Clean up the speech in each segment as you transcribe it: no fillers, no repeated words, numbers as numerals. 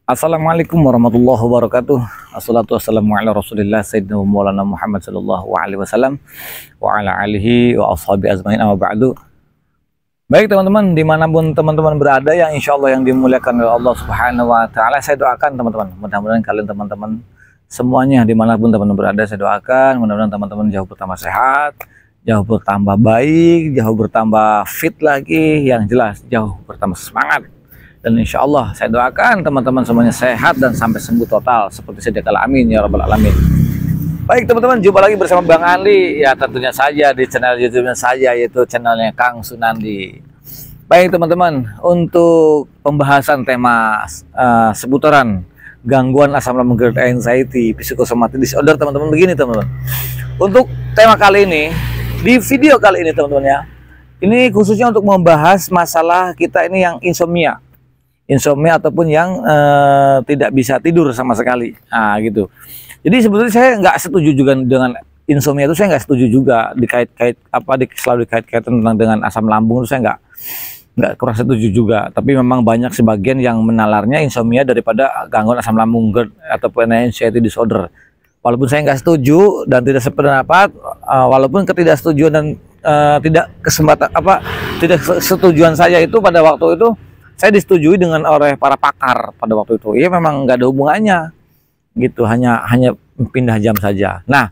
Assalamualaikum warahmatullahi wabarakatuh. Assalatu wassalamu ala rasulillah Sayyidina Maulana Muhammad sallallahu alaihi wasallam wa ala alihi wa ashabi azmain, amma ba'du. Baik teman-teman, dimanapun teman-teman berada yang insya Allah yang dimuliakan oleh Allah subhanahu wa ta'ala, saya doakan teman-teman, mudah-mudahan kalian teman-teman semuanya dimanapun teman-teman berada, saya doakan mudah-mudahan teman-teman jauh bertambah sehat, jauh bertambah baik, jauh bertambah fit lagi, yang jelas jauh bertambah semangat. Dan insya Allah saya doakan teman-teman semuanya sehat dan sampai sembuh total seperti sedia kala, amin ya rabbal alamin. Baik teman-teman, jumpa lagi bersama Bang Andi, ya tentunya saja di channel YouTube-nya saya, yaitu channelnya Kang Sunandi. Baik teman-teman, untuk pembahasan tema seputaran gangguan asam lambung, GERD, anxiety, psychosomatic disorder, teman-teman, begini teman-teman. Untuk tema kali ini, di video kali ini teman-teman ya, ini khususnya untuk membahas masalah kita ini yang insomnia ataupun yang tidak bisa tidur sama sekali, nah gitu. Jadi sebetulnya saya nggak setuju juga dengan insomnia itu, saya nggak setuju juga selalu dikait-kaitkan dengan asam lambung itu, saya nggak kurang setuju juga. Tapi memang banyak sebagian yang menalarnya insomnia daripada gangguan asam lambung, GERD ataupun anxiety disorder. Walaupun saya nggak setuju dan tidak sependapat, walaupun ketidaksetujuan dan tidak setujuan saya itu pada waktu itu saya disetujui dengan oleh para pakar pada waktu itu. Ya memang nggak ada hubungannya gitu, hanya pindah jam saja. Nah,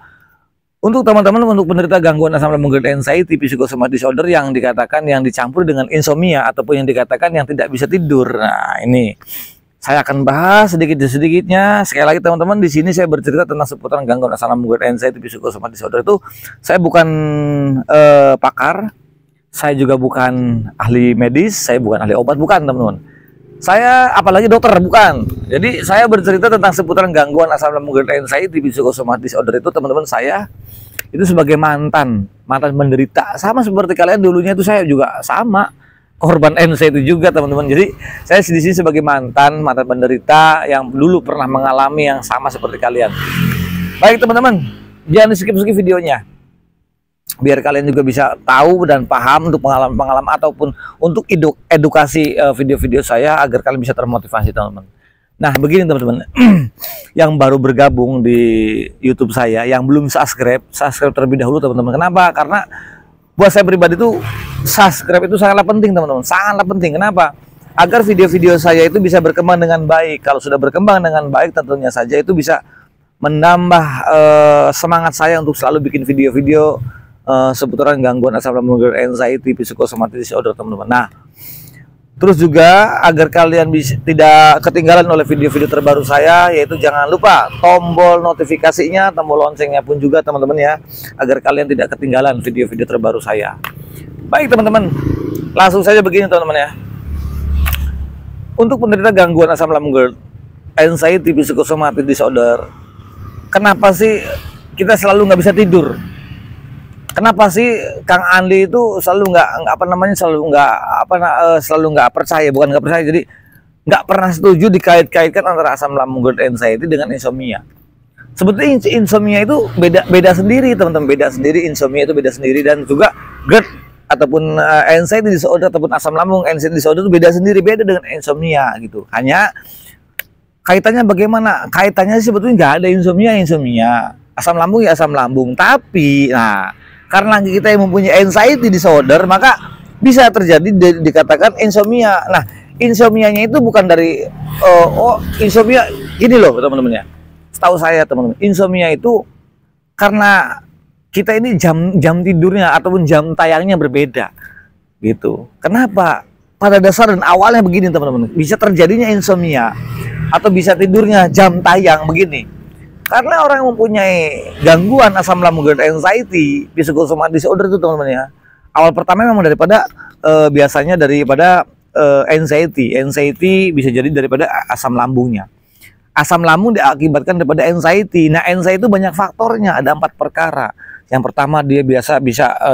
untuk teman-teman, untuk penderita gangguan asam lambung, GERD, anxiety, psychosomatic disorder yang dikatakan yang dicampur dengan insomnia ataupun yang dikatakan yang tidak bisa tidur. Nah, ini saya akan bahas sedikit-sedikitnya. Sekali lagi teman-teman, di sini saya bercerita tentang seputaran gangguan asam lambung, GERD, anxiety, psychosomatic disorder itu. Saya bukan pakar, saya juga bukan ahli medis, saya bukan ahli obat, bukan teman-teman. Saya apalagi dokter, bukan. Jadi saya bercerita tentang seputaran gangguan asam lambung, GERD, anxiety, psychosomatic disorder itu teman-teman, saya itu sebagai mantan penderita, sama seperti kalian dulunya itu, saya juga sama korban anxiety juga teman-teman. Jadi saya di sini sebagai mantan penderita yang dulu pernah mengalami yang sama seperti kalian. Baik teman-teman, jangan di skip videonya, biar kalian juga bisa tahu dan paham untuk pengalaman-pengalaman ataupun untuk edukasi video-video saya agar kalian bisa termotivasi teman-teman. Nah begini teman-teman, yang baru bergabung di YouTube saya, yang belum subscribe terlebih dahulu teman-teman. Kenapa? Karena buat saya pribadi itu subscribe itu sangatlah penting teman-teman, sangatlah penting. Kenapa? Agar video-video saya itu bisa berkembang dengan baik. Kalau sudah berkembang dengan baik, tentunya saja itu bisa menambah semangat saya untuk selalu bikin video-video seputaran gangguan asam lambung, GERD, anxiety, psychosomatic disorder teman-teman. Nah, terus juga agar kalian bisa tidak ketinggalan oleh video-video terbaru saya, yaitu jangan lupa tombol notifikasinya, tombol loncengnya pun juga teman-teman ya, agar kalian tidak ketinggalan video-video terbaru saya. Baik teman-teman, langsung saja begini teman-teman ya. Untuk penderita gangguan asam lambung, GERD, anxiety, psychosomatic disorder, kenapa sih kita selalu nggak bisa tidur? Kenapa sih Kang Andi itu selalu nggak percaya, bukan nggak percaya, jadi nggak pernah setuju dikait-kaitkan antara asam lambung, GERD, anxiety dengan insomnia. Sebetulnya insomnia itu beda sendiri teman-teman, beda sendiri, insomnia itu beda sendiri, dan juga GERD ataupun anxiety disorder ataupun asam lambung, anxiety disorder itu beda sendiri, beda dengan insomnia gitu. Hanya kaitannya bagaimana? Kaitannya sebetulnya nggak ada insomnia, asam lambung ya asam lambung, tapi nah karena kita yang mempunyai anxiety disorder, maka bisa terjadi dikatakan insomnia. Nah, insomnianya itu bukan dari insomnia gini loh teman-teman ya. Setahu saya teman-teman, insomnia itu karena kita ini jam tidurnya ataupun jam tayangnya berbeda gitu. Kenapa? Pada dasar dan awalnya begini teman-teman, bisa terjadinya insomnia atau bisa tidurnya jam tayang begini. Karena orang yang mempunyai gangguan asam lambung, GERD, anxiety, psychosomatic disorder itu teman-teman ya, awal pertama memang biasanya daripada anxiety bisa jadi daripada asam lambungnya. Asam lambung diakibatkan daripada anxiety. Nah, anxiety itu banyak faktornya, ada 4 perkara. Yang pertama, dia bisa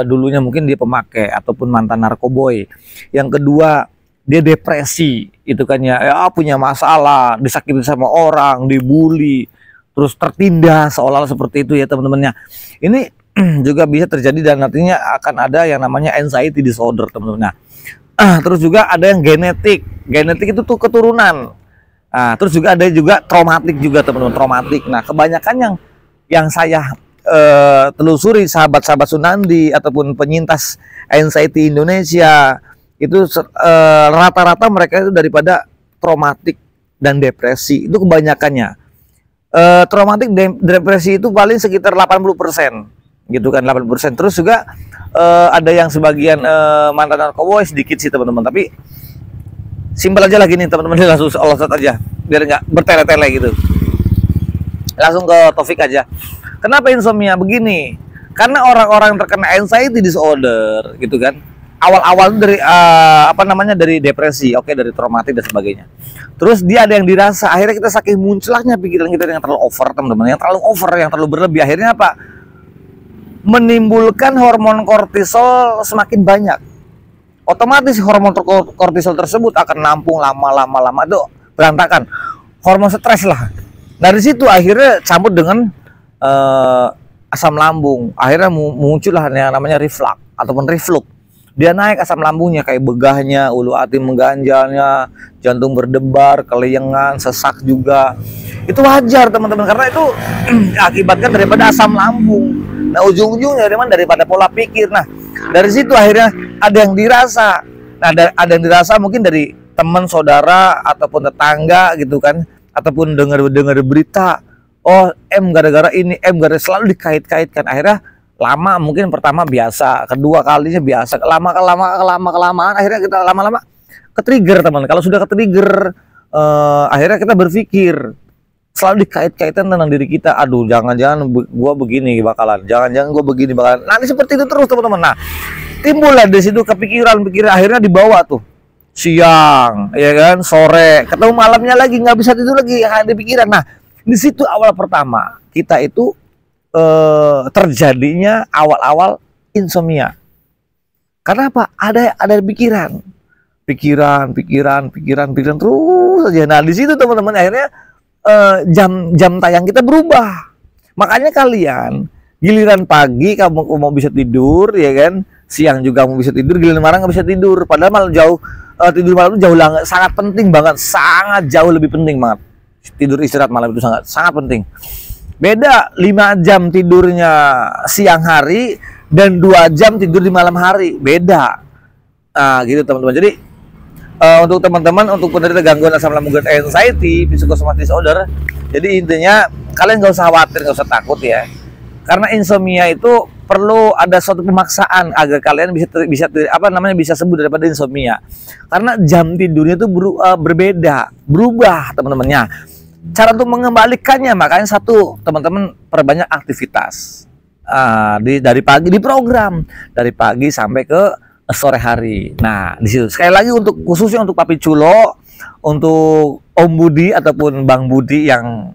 dulunya mungkin dia pemakai ataupun mantan narkoboy. Yang kedua, dia depresi, itu kan ya punya masalah, disakiti sama orang, dibully, terus tertindas seolah-olah seperti itu ya teman-temannya. Ini juga bisa terjadi dan nantinya akan ada yang namanya anxiety disorder teman-teman. Nah, terus juga ada yang genetik itu tuh keturunan. Nah, terus juga ada juga traumatik juga teman-teman, traumatik. Nah, kebanyakan yang saya telusuri sahabat-sahabat Sunandi ataupun penyintas anxiety Indonesia itu rata-rata mereka itu daripada traumatik dan depresi itu kebanyakannya. Traumatik depresi itu paling sekitar 80% gitu kan, 80%. Terus juga ada yang sebagian mantan narkoba sedikit sih teman-teman, tapi simpel aja lah gini teman-teman, langsung Allah aja biar nggak bertele-tele gitu. Langsung ke topik aja. Kenapa insomnia begini? Karena orang-orang terkena anxiety disorder gitu kan, awal-awal dari dari depresi, oke, dari traumatik dan sebagainya. Terus dia ada yang dirasa, akhirnya kita saking munculnya pikiran kita yang terlalu over teman-teman, yang terlalu over, yang terlalu berlebih, akhirnya apa? Menimbulkan hormon kortisol semakin banyak. Otomatis hormon kortisol tersebut akan nampung lama-lama itu berantakan. Hormon stres lah. Dari situ akhirnya campur dengan asam lambung. Akhirnya muncullah yang namanya reflux ataupun reflux. Dia naik asam lambungnya, kayak begahnya, ulu hati mengganjalnya, jantung berdebar, kelayangan, sesak juga. Itu wajar teman-teman, karena itu akibatkan daripada asam lambung. Nah, ujung-ujungnya daripada pola pikir. Nah, dari situ akhirnya ada yang dirasa. Nah, ada yang dirasa mungkin dari teman, saudara, ataupun tetangga gitu kan, ataupun dengar berita, oh gara-gara ini, gara-gara selalu dikait-kaitkan. Akhirnya lama, mungkin pertama biasa, kedua kalinya biasa, kelamaan akhirnya kita lama-lama ke-trigger teman. Kalau sudah ke-trigger akhirnya kita berpikir, selalu dikait-kaitan tentang diri kita. Aduh, jangan-jangan gua begini bakalan, jangan-jangan gua begini bakalan. Nanti seperti itu terus teman-teman. Nah, timbullah dari situ kepikiran akhirnya dibawa tuh siang, ya kan, sore, ketemu malamnya lagi, nggak bisa tidur lagi, ada pikiran. Nah, di situ awal pertama kita itu terjadinya awal-awal insomnia. Karena apa? Ada pikiran terus aja. Nah, di situ teman-teman akhirnya jam tayang kita berubah. Makanya kalian giliran pagi kamu mau bisa tidur, ya kan, siang juga mau bisa tidur, giliran malam nggak bisa tidur. Padahal malah jauh tidur malam itu jauh sangat penting banget, sangat jauh lebih penting banget. Tidur istirahat malam itu sangat penting. Beda 5 jam tidurnya siang hari dan 2 jam tidur di malam hari, beda. Nah, gitu teman-teman. Jadi untuk teman-teman, untuk penderita gangguan asam lambung dan anxiety, psychosomatic disorder, jadi intinya kalian nggak usah khawatir, nggak usah takut ya. Karena insomnia itu perlu ada suatu pemaksaan agar kalian bisa sembuh daripada insomnia. Karena jam tidurnya itu berubah teman-temannya. Cara untuk mengembalikannya, makanya satu, teman-teman perbanyak aktivitas dari pagi, di program dari pagi sampai ke sore hari. Nah, di situ sekali lagi khususnya untuk Papi Culo, untuk Om Budi ataupun Bang Budi yang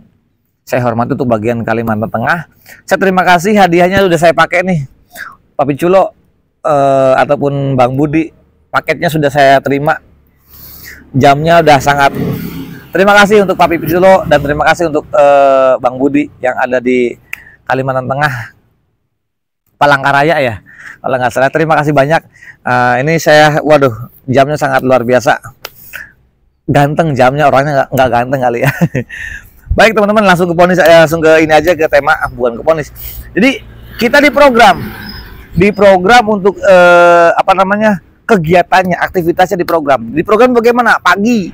saya hormati untuk bagian Kalimantan Tengah, saya terima kasih, hadiahnya sudah saya pakai nih, Papi Culo ataupun Bang Budi, paketnya sudah saya terima, jamnya udah sangat. Terima kasih untuk Papi Culo dan terima kasih untuk Bang Budi yang ada di Kalimantan Tengah, Palangkaraya ya, kalau nggak salah. Terima kasih banyak. Ini saya, waduh, jamnya sangat luar biasa, ganteng jamnya, orangnya nggak ganteng kali ya. Baik teman-teman, langsung ke ponis, langsung ke ini aja, ke tema, bukan ke ponis. Jadi kita diprogram untuk kegiatannya, aktivitasnya diprogram bagaimana? Pagi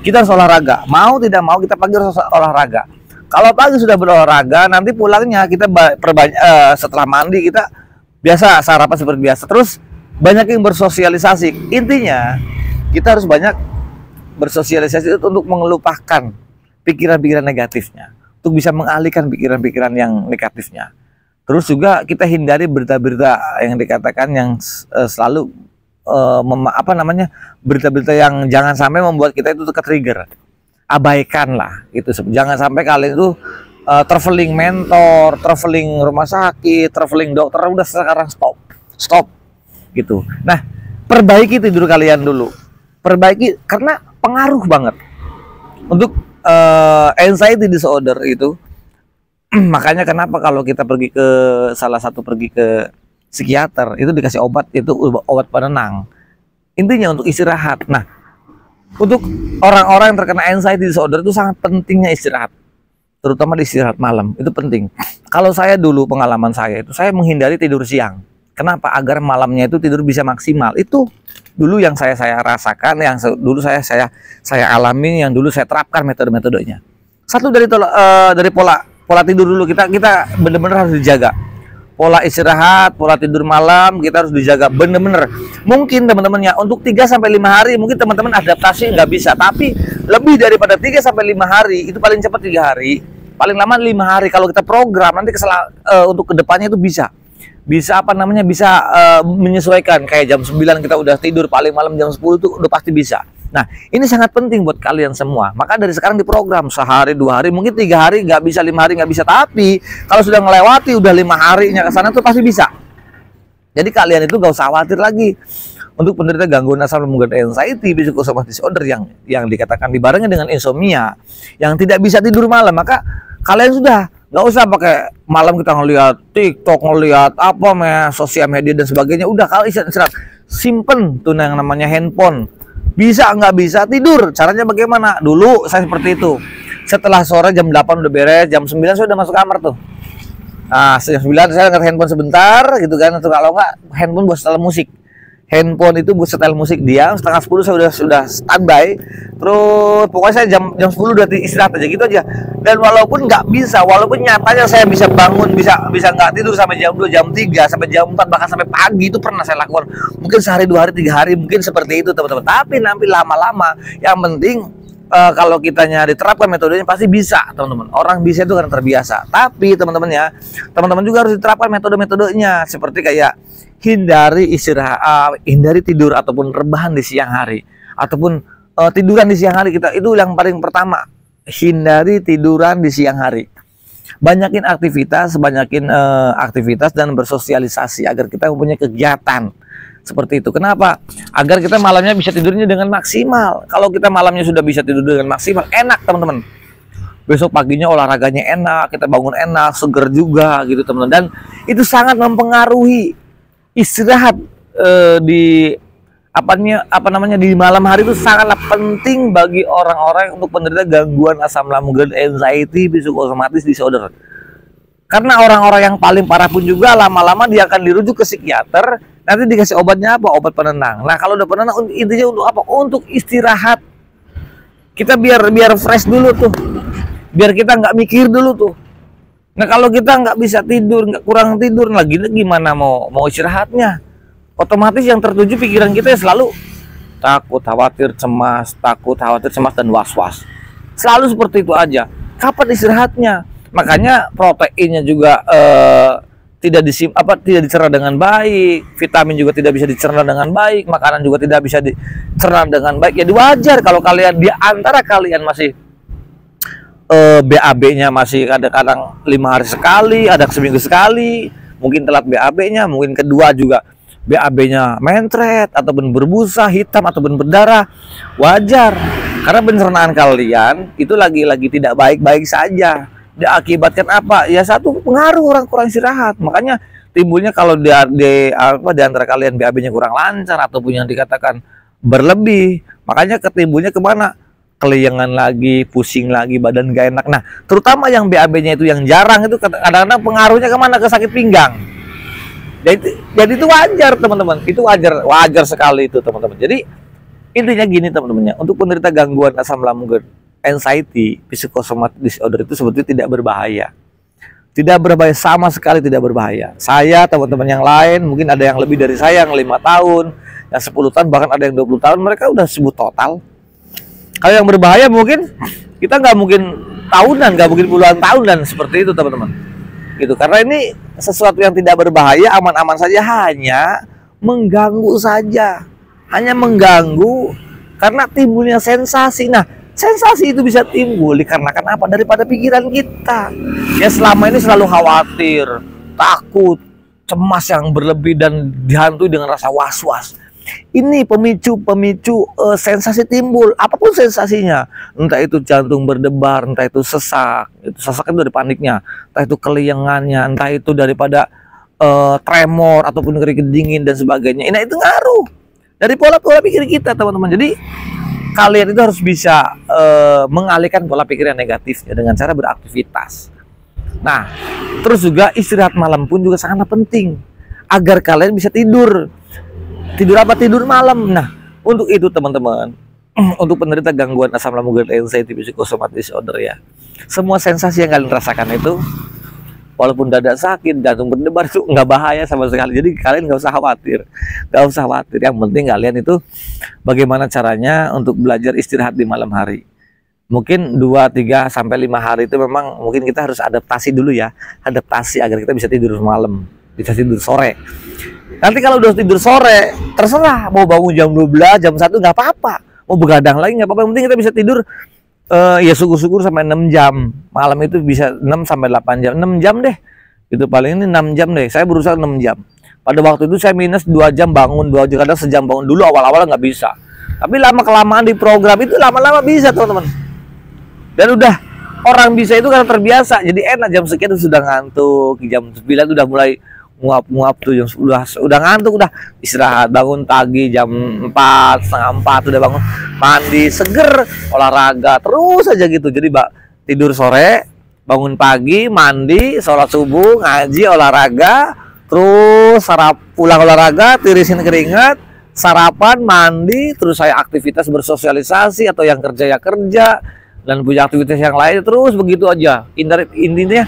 kita harus olahraga, mau tidak mau kita pagi harus olahraga. Kalau pagi sudah berolahraga, nanti pulangnya kita setelah mandi kita biasa sarapan seperti biasa. Terus banyak yang bersosialisasi. Intinya kita harus banyak bersosialisasi untuk mengelupakan pikiran-pikiran negatifnya, untuk bisa mengalihkan pikiran-pikiran yang negatifnya. Terus juga kita hindari berita-berita yang dikatakan yang selalu berita-berita yang jangan sampai membuat kita itu ke-trigger. Abaikanlah itu. Jangan sampai kalian itu traveling mentor, traveling rumah sakit, traveling dokter, udah sekarang stop gitu. Nah, perbaiki tidur kalian dulu, perbaiki, karena pengaruh banget untuk anxiety disorder itu. Makanya kenapa kalau kita pergi ke psikiater itu dikasih obat, itu obat penenang, intinya untuk istirahat. Nah, Untuk orang-orang yang terkena anxiety disorder itu sangat pentingnya istirahat, terutama di istirahat malam itu penting. Kalau saya dulu, pengalaman saya itu saya menghindari tidur siang. Kenapa? Agar malamnya itu tidur bisa maksimal. Itu dulu yang saya rasakan, yang dulu saya alami, yang dulu saya terapkan metode-metodenya. Satu dari pola tidur dulu, kita benar-benar harus dijaga. Pola istirahat, pola tidur malam kita harus dijaga bener-bener. Mungkin teman-temannya untuk 3-5 hari mungkin teman-teman adaptasi nggak bisa, tapi lebih daripada 3-5 hari itu paling cepat 3 hari, paling lama 5 hari. Kalau kita program nanti untuk kedepannya itu bisa menyesuaikan. Kayak jam 9 kita udah tidur, paling malam jam 10 itu udah pasti bisa. Nah, ini sangat penting buat kalian semua. Maka dari sekarang diprogram sehari, 2 hari, mungkin 3 hari nggak bisa, 5 hari nggak bisa. Tapi kalau sudah melewati udah 5 harinya ke sana tuh pasti bisa. Jadi kalian itu nggak usah khawatir lagi. Untuk penderita gangguan asam lambung dan anxiety psychosomatic disorder yang dikatakan dibarengi dengan insomnia, yang tidak bisa tidur malam, maka kalian sudah nggak usah pakai malam kita ngelihat TikTok, ngelihat sosial media dan sebagainya. Udah, kalau istirahat, simpen tuh yang namanya handphone. Bisa nggak bisa tidur, caranya bagaimana? Dulu saya seperti itu. Setelah sore jam 8 udah beres, jam 9 saya udah masuk kamar tuh. Nah, jam 9 saya angkat handphone sebentar gitu kan, atau kalau nggak handphone buat setel musik. Handphone itu buat setel musik, dia setengah 10 saya sudah standby. Terus pokoknya saya jam 10 udah istirahat aja gitu aja. Dan walaupun nggak bisa, walaupun nyatanya saya bisa bangun, bisa nggak tidur sampai jam 2, jam 3, sampai jam 4, bahkan sampai pagi, itu pernah saya lakukan. Mungkin sehari, 2 hari, 3 hari, mungkin seperti itu teman-teman. Tapi nanti lama-lama, yang penting kalau kitanya diterapkan metodenya pasti bisa teman-teman. Orang bisa itu karena terbiasa. Tapi teman-teman juga harus diterapkan metode-metodenya, seperti kayak hindari istirahat, hindari tidur ataupun rebahan di siang hari, ataupun tiduran di siang hari. Kita itu yang paling pertama, hindari tiduran di siang hari. Banyakin aktivitas dan bersosialisasi agar kita mempunyai kegiatan seperti itu. Kenapa? Agar kita malamnya bisa tidurnya dengan maksimal. Kalau kita malamnya sudah bisa tidur dengan maksimal, enak teman-teman. Besok paginya olahraganya enak, kita bangun enak, seger juga gitu teman-teman. Dan itu sangat mempengaruhi istirahat di malam hari. Itu sangatlah penting bagi orang-orang untuk penderita gangguan asam lambung dan anxiety psychosomatic disorder. Karena orang-orang yang paling parah pun juga lama-lama dia akan dirujuk ke psikiater, nanti dikasih obatnya apa? Obat penenang. Nah, kalau udah penenang intinya untuk apa? Untuk istirahat. Kita biar fresh dulu tuh. Biar kita nggak mikir dulu tuh. Nah, kalau kita nggak bisa tidur, kurang tidur lagi, gimana mau istirahatnya? Otomatis yang tertuju pikiran kita selalu takut, khawatir, cemas, dan was-was. Selalu seperti itu aja. Kapan istirahatnya? Makanya proteinnya juga tidak dicerna dengan baik, vitamin juga tidak bisa dicerna dengan baik, makanan juga tidak bisa dicerna dengan baik. Jadi wajar kalau kalian di antara kalian masih BAB-nya masih kadang-kadang 5 hari sekali, ada seminggu sekali, mungkin telat BAB-nya, mungkin kedua juga BAB-nya mentret ataupun berbusa, hitam ataupun berdarah. Wajar, karena pencernaan kalian itu lagi-lagi tidak baik-baik saja. Diakibatkan apa? Ya satu, pengaruh orang kurang istirahat. Makanya timbulnya kalau di antara kalian BAB-nya kurang lancar ataupun yang dikatakan berlebih, makanya ketimbulnya kemana? Keliengan lagi, pusing lagi, badan gak enak. Nah, terutama yang BAB-nya itu yang jarang itu kadang-kadang pengaruhnya kemana? Ke sakit pinggang. Jadi itu wajar teman-teman. Itu wajar sekali itu teman-teman. Jadi intinya gini teman-temannya, untuk penderita gangguan asam lambung anxiety psychosomatic disorder itu sebetulnya tidak berbahaya. Tidak berbahaya, sama sekali tidak berbahaya. Saya, teman-teman yang lain, mungkin ada yang lebih dari saya, yang 5 tahun, yang 10 tahun, bahkan ada yang 20 tahun, mereka udah sembuh total. Kalau yang berbahaya mungkin kita nggak mungkin tahunan, nggak mungkin puluhan tahun dan seperti itu teman-teman. Gitu. Karena ini sesuatu yang tidak berbahaya, aman-aman saja, hanya mengganggu saja. Hanya mengganggu karena timbulnya sensasi. Nah, sensasi itu bisa timbul dikarenakan apa? Daripada pikiran kita. Ya selama ini selalu khawatir, takut, cemas yang berlebih dan dihantui dengan rasa was-was. Ini pemicu sensasi timbul, apapun sensasinya, entah itu jantung berdebar, entah itu sesak itu dari paniknya, entah itu keliengannya, entah itu daripada tremor ataupun keringat dingin dan sebagainya. Nah, itu ngaruh dari pola pikir kita teman-teman. Jadi kalian itu harus bisa mengalihkan pola pikir yang negatifnya dengan cara beraktivitas. Nah, terus juga istirahat malam pun juga sangat penting agar kalian bisa tidur. Tidur apa? Tidur malam. Nah, untuk itu teman-teman, untuk penderita gangguan asam lambung GERD, anxiety, psychosomatic disorder ya, semua sensasi yang kalian rasakan itu, walaupun dada sakit, jantung berdebar, itu nggak bahaya sama sekali. Jadi kalian nggak usah khawatir, Yang penting kalian itu bagaimana caranya untuk belajar istirahat di malam hari. Mungkin 2, 3, sampai 5 hari itu memang mungkin kita harus adaptasi dulu ya, adaptasi agar kita bisa tidur malam, bisa tidur sore. Nanti kalau udah tidur sore, terserah mau bangun jam 12, jam 1 nggak apa-apa, mau begadang lagi nggak apa-apa. Yang penting kita bisa tidur. Ya syukur-syukur sampai 6 jam. Malam itu bisa 6 sampai 8 jam. 6 jam deh. Itu paling ini 6 jam deh. Saya berusaha 6 jam. Pada waktu itu saya minus 2 jam bangun, 2 jam, kadang sejam bangun. Dulu awal-awal nggak bisa. Tapi lama-kelamaan di program itu lama-lama bisa, teman-teman. Dan udah orang bisa itu karena terbiasa. Jadi enak, jam sekian itu sudah ngantuk. Jam 9 udah mulai nguap-nguap tuh, yang udah ngantuk, udah istirahat, bangun pagi jam 4, setengah 4 udah bangun, mandi, seger, olahraga terus aja gitu. Jadi tidur sore, bangun pagi, mandi, sholat subuh, ngaji, olahraga, terus pulang olahraga, tirisin keringat, sarapan, mandi, terus saya aktivitas bersosialisasi atau yang kerja ya kerja, dan punya aktivitas yang lain, terus begitu aja. Intinya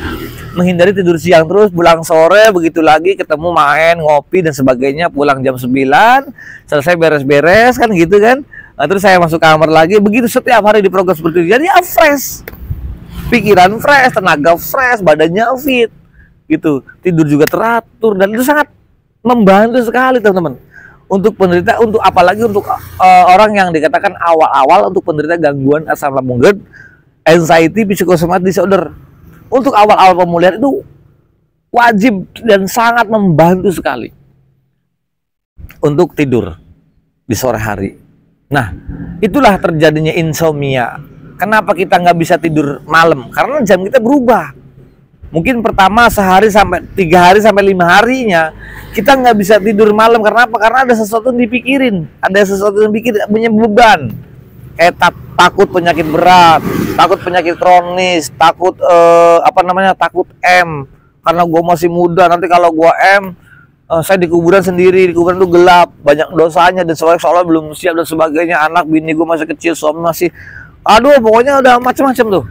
menghindari tidur siang, terus pulang sore, begitu lagi, ketemu main, ngopi dan sebagainya, pulang jam 9, selesai beres-beres kan gitu kan. Nah, terus saya masuk kamar lagi, begitu setiap hari di program seperti itu. Jadi ya fresh, pikiran fresh, tenaga fresh, badannya fit gitu, tidur juga teratur, dan itu sangat membantu sekali teman-teman untuk penderita, untuk apalagi untuk orang yang dikatakan awal-awal untuk penderita gangguan asam lambung GERD, anxiety, psychosomatic disorder. Untuk awal-awal pemulihan itu wajib dan sangat membantu sekali untuk tidur di sore hari. Nah, itulah terjadinya insomnia. Kenapa kita nggak bisa tidur malam? Karena jam kita berubah. Mungkin pertama sehari sampai 3 hari sampai 5 harinya kita nggak bisa tidur malam. Karena apa? Karena ada sesuatu yang dipikirin, ada sesuatu yang bikin punya beban. Takut penyakit berat, takut penyakit kronis, takut takut M, karena gue masih muda, nanti kalau gue M, saya di kuburan sendiri, di kuburan itu gelap, banyak dosanya dan soalnya belum siap dan sebagainya, anak bini gue masih kecil, suami masih, aduh pokoknya udah macam-macam tuh.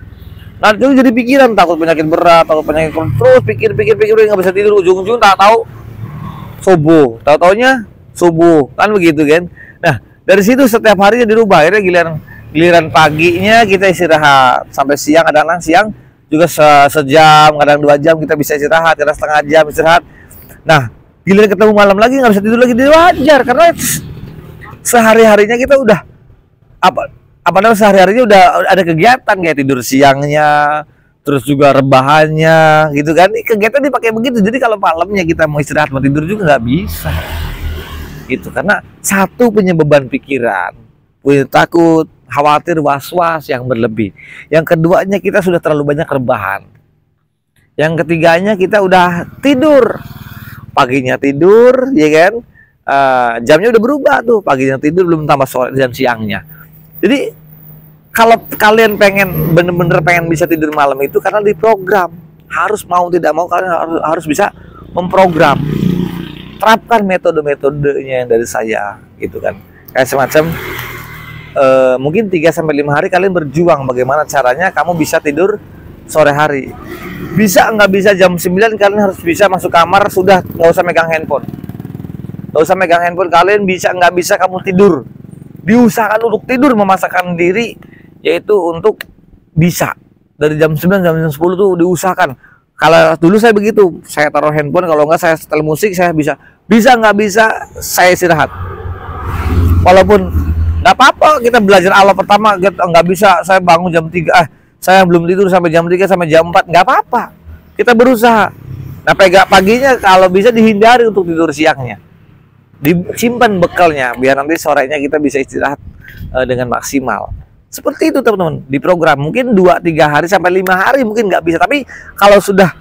Nah itu jadi pikiran, takut penyakit berat, takut penyakit kronis, terus pikir nggak bisa tidur, ujung-ujung tak tahu subuh, tahu-taunya subuh, kan begitu kan. Nah dari situ setiap harinya dirubah, akhirnya giliran paginya kita istirahat sampai siang, kadang-kadang siang juga sejam, kadang 2 jam kita bisa istirahat, kadang setengah jam istirahat. Nah giliran ketemu malam lagi nggak bisa tidur lagi, dia wajar karena sehari-harinya kita udah sehari-harinya udah ada kegiatan kayak tidur siangnya, terus juga rebahannya gitu kan, kegiatan dipakai begitu. Jadi kalau malamnya kita mau istirahat mau tidur juga nggak bisa gitu, karena satu punya beban pikiran, punya takut, khawatir, was-was yang berlebih. Yang keduanya kita sudah terlalu banyak rebahan. Yang ketiganya kita udah tidur, paginya tidur, ya kan? Jamnya udah berubah tuh, paginya tidur belum tambah sore dan siangnya. Jadi kalau kalian bener-bener pengen bisa tidur malam itu karena diprogram, harus mau tidak mau kalian harus bisa memprogram. Terapkan metode-metodenya yang dari saya gitu kan, kayak semacam mungkin 3-5 hari kalian berjuang bagaimana caranya kamu bisa tidur sore hari. Bisa nggak bisa jam 9 kalian harus bisa masuk kamar, sudah nggak usah megang handphone, kalian bisa nggak bisa kamu tidur, diusahakan untuk tidur, memasakkan diri, yaitu untuk bisa dari jam 9 jam 10 tuh diusahakan. Kalau dulu saya begitu, saya taruh handphone, kalau nggak saya setel musik, saya bisa nggak bisa saya istirahat. Walaupun nggak apa-apa, kita belajar Allah pertama nggak bisa, saya bangun jam 3, saya belum tidur sampai jam 3 sampai jam 4, nggak apa-apa, kita berusaha. Nah paginya kalau bisa dihindari untuk tidur siangnya, disimpan bekalnya biar nanti sorenya kita bisa istirahat dengan maksimal. Seperti itu teman-teman, di program mungkin 2-3 hari sampai 5 hari mungkin nggak bisa, tapi kalau sudah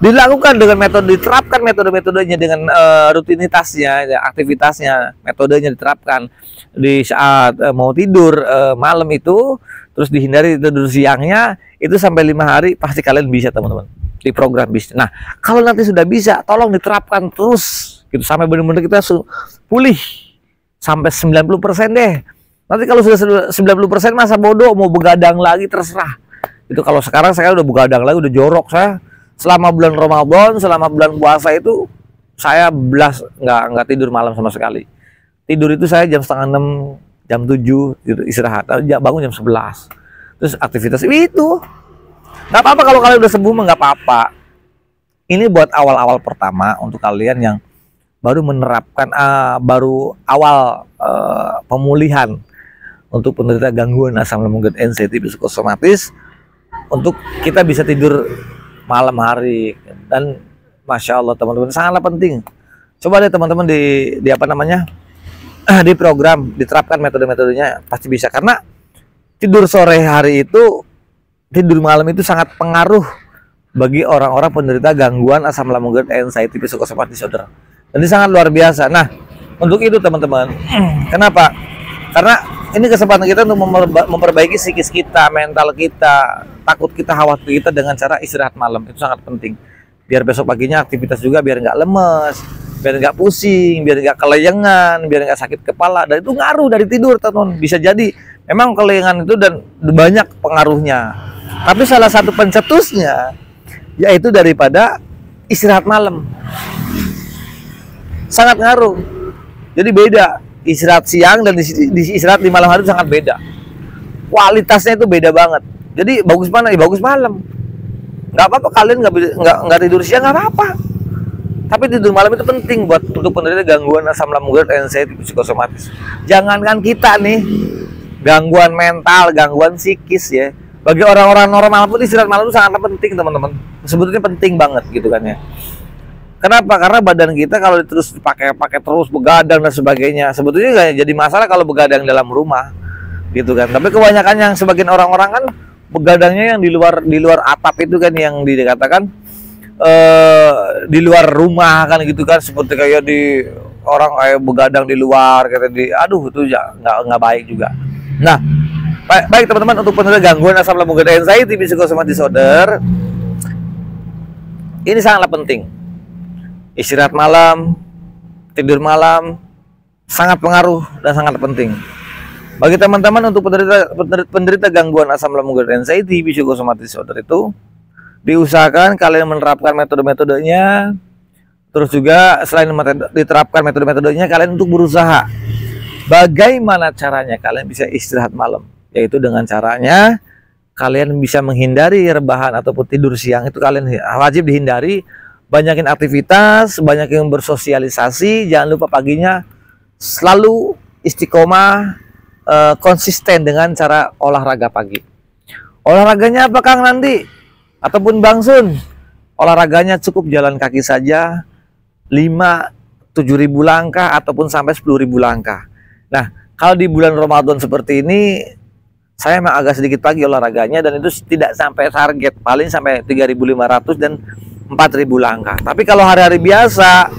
dilakukan dengan metode, diterapkan metode-metodenya dengan rutinitasnya, ya, aktivitasnya, metodenya diterapkan di saat mau tidur malam itu, terus dihindari tidur siangnya itu sampai 5 hari pasti kalian bisa teman-teman, di program bisa. Nah kalau nanti sudah bisa, tolong diterapkan terus gitu sampai benar-benar kita pulih sampai 90% deh. Nanti kalau sudah 90% masa bodoh mau begadang lagi terserah. Itu kalau sekarang saya udah begadang lagi, udah jorok saya. Selama bulan Ramadan, selama bulan puasa itu saya belas nggak tidur malam sama sekali. Tidur itu saya jam setengah 6, jam 7 gitu, istirahat. Bangun jam 11. Terus aktivitas itu nggak apa-apa kalau kalian udah sembuh mah nggak apa-apa. Ini buat awal-awal pertama untuk kalian yang baru menerapkan baru awal pemulihan untuk penderita gangguan asam lambung dan anxiety psikosomatis, untuk kita bisa tidur malam hari. Dan masya Allah teman-teman, sangatlah penting. Coba deh teman-teman di apa namanya di program diterapkan metode-metodenya, pasti bisa. Karena tidur sore hari itu, tidur malam itu sangat pengaruh bagi orang-orang penderita gangguan asam lambung dan anxiety psikosomatis disorder. Jadi sangat luar biasa. Nah untuk itu teman-teman, kenapa? Karena ini kesempatan kita untuk memperbaiki psikis kita, mental kita, takut kita, khawatir kita dengan cara istirahat malam. Itu sangat penting. Biar besok paginya aktivitas juga biar nggak lemes, biar nggak pusing, biar nggak kelayangan, biar nggak sakit kepala. Dan itu ngaruh dari tidur, teman-teman. Bisa jadi memang kelayangan itu dan banyak pengaruhnya. Tapi salah satu pencetusnya yaitu daripada istirahat malam. Sangat ngaruh. Jadi beda. Istirahat siang dan istirahat di malam hari sangat beda. Kualitasnya itu beda banget. Jadi bagus mana? Ya bagus malam. Nggak apa-apa kalian nggak tidur siang, nggak apa-apa. Tapi tidur malam itu penting buat untuk penderita gangguan asam lambung dan anxiety psikosomatis. Jangankan kita nih, gangguan mental, gangguan psikis ya. Bagi orang-orang normal pun istirahat malam itu sangat penting teman-teman. Sebetulnya penting banget gitu kan ya. Kenapa? Karena badan kita kalau terus dipakai terus begadang dan sebagainya, sebetulnya nggak jadi masalah kalau begadang dalam rumah, gitu kan. Tapi kebanyakan yang sebagian orang-orang kan begadangnya yang di luar atap itu kan, yang dikatakan di luar rumah kan gitu kan, seperti kayak di orang kayak begadang di luar, kayak aduh itu ya nggak baik juga. Nah baik teman-teman, untuk penderita gangguan asam lambung dan anxiety psikosomatis disorder ini sangatlah penting. Istirahat malam, tidur malam sangat pengaruh dan sangat penting. Bagi teman-teman untuk penderita gangguan asam lambung dan anxiety psikosomatis disorder itu diusahakan kalian menerapkan metode-metodenya. Terus juga selain diterapkan metode-metodenya, kalian untuk berusaha bagaimana caranya kalian bisa istirahat malam, yaitu dengan caranya kalian bisa menghindari rebahan ataupun tidur siang. Itu kalian wajib dihindari. Banyakin aktivitas, banyakin bersosialisasi. Jangan lupa paginya selalu istiqomah, konsisten dengan cara olahraga pagi. Olahraganya apa Kang nanti? Ataupun Bang Sun? Olahraganya cukup jalan kaki saja, 5-7 ribu langkah ataupun sampai 10 ribu langkah. Nah, kalau di bulan Ramadan seperti ini, saya memang agak sedikit pagi olahraganya, dan itu tidak sampai target, paling sampai 3.500 dan 4.000 langkah. Tapi kalau hari-hari biasa,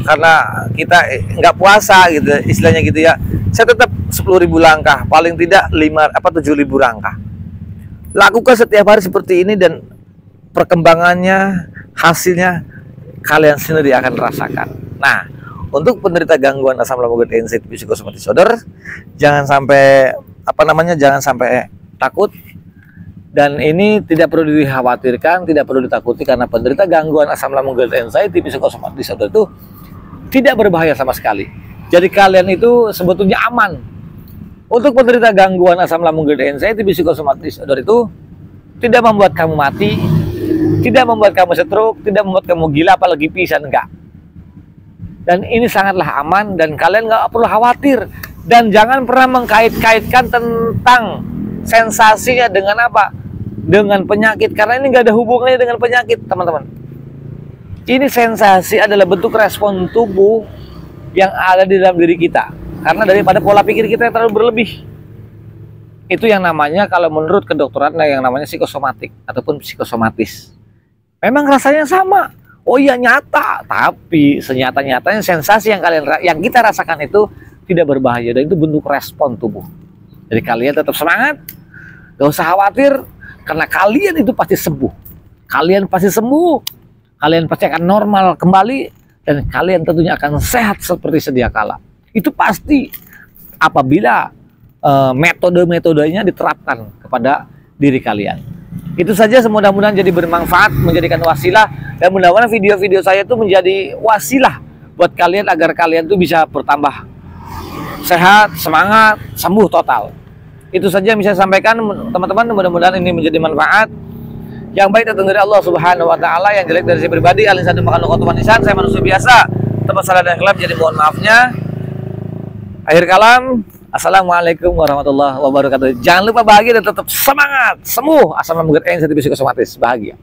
karena kita nggak puasa gitu, istilahnya gitu ya, saya tetap 10.000 langkah, paling tidak 7.000 langkah. Lakukan setiap hari seperti ini dan perkembangannya, hasilnya kalian sendiri akan rasakan. Nah, untuk penderita gangguan asam lambung dan anxiety psikosomatis disorder, jangan sampai jangan sampai takut. Dan ini tidak perlu dikhawatirkan, tidak perlu ditakuti, karena penderita gangguan asam lambung dan anxiety psikosomatis disorder itu tidak berbahaya sama sekali. Jadi kalian itu sebetulnya aman. Untuk penderita gangguan asam lambung dan anxiety psikosomatis disorder itu tidak membuat kamu mati, tidak membuat kamu stroke, tidak membuat kamu gila, apalagi pingsan, enggak. Dan ini sangatlah aman dan kalian nggak perlu khawatir. Dan jangan pernah mengkait-kaitkan tentang sensasinya dengan apa? Dengan penyakit, karena ini nggak ada hubungannya dengan penyakit, teman-teman. Ini sensasi adalah bentuk respon tubuh yang ada di dalam diri kita, karena daripada pola pikir kita yang terlalu berlebih. Itu yang namanya, kalau menurut kedokteran, yang namanya psikosomatik ataupun psikosomatis. Memang rasanya sama. Oh iya nyata, tapi senyata-nyatanya sensasi yang kita rasakan itu tidak berbahaya dan itu bentuk respon tubuh. Jadi kalian tetap semangat, gak usah khawatir karena kalian itu pasti sembuh. Kalian pasti sembuh, kalian pasti akan normal kembali dan kalian tentunya akan sehat seperti sedia kala. Itu pasti apabila metode-metodenya diterapkan kepada diri kalian. Itu saja, mudah-mudahan jadi bermanfaat, menjadikan wasilah, dan mudah-mudahan video-video saya itu menjadi wasilah buat kalian agar kalian tuh bisa bertambah sehat, semangat, sembuh total. Itu saja yang bisa saya sampaikan teman-teman, mudah-mudahan ini menjadi manfaat. Yang baik datang dari Allah Subhanahu wa taala, yang jelek dari saya pribadi. Alisan makan kotoran lisan, saya manusia biasa. Tempat salah dan kelab jadi mohon maafnya. Akhir kalam, assalamualaikum warahmatullahi wabarakatuh. Jangan lupa bahagia dan tetap semangat, sembuh, asam lambung, sertifikasi otomatis, bahagia.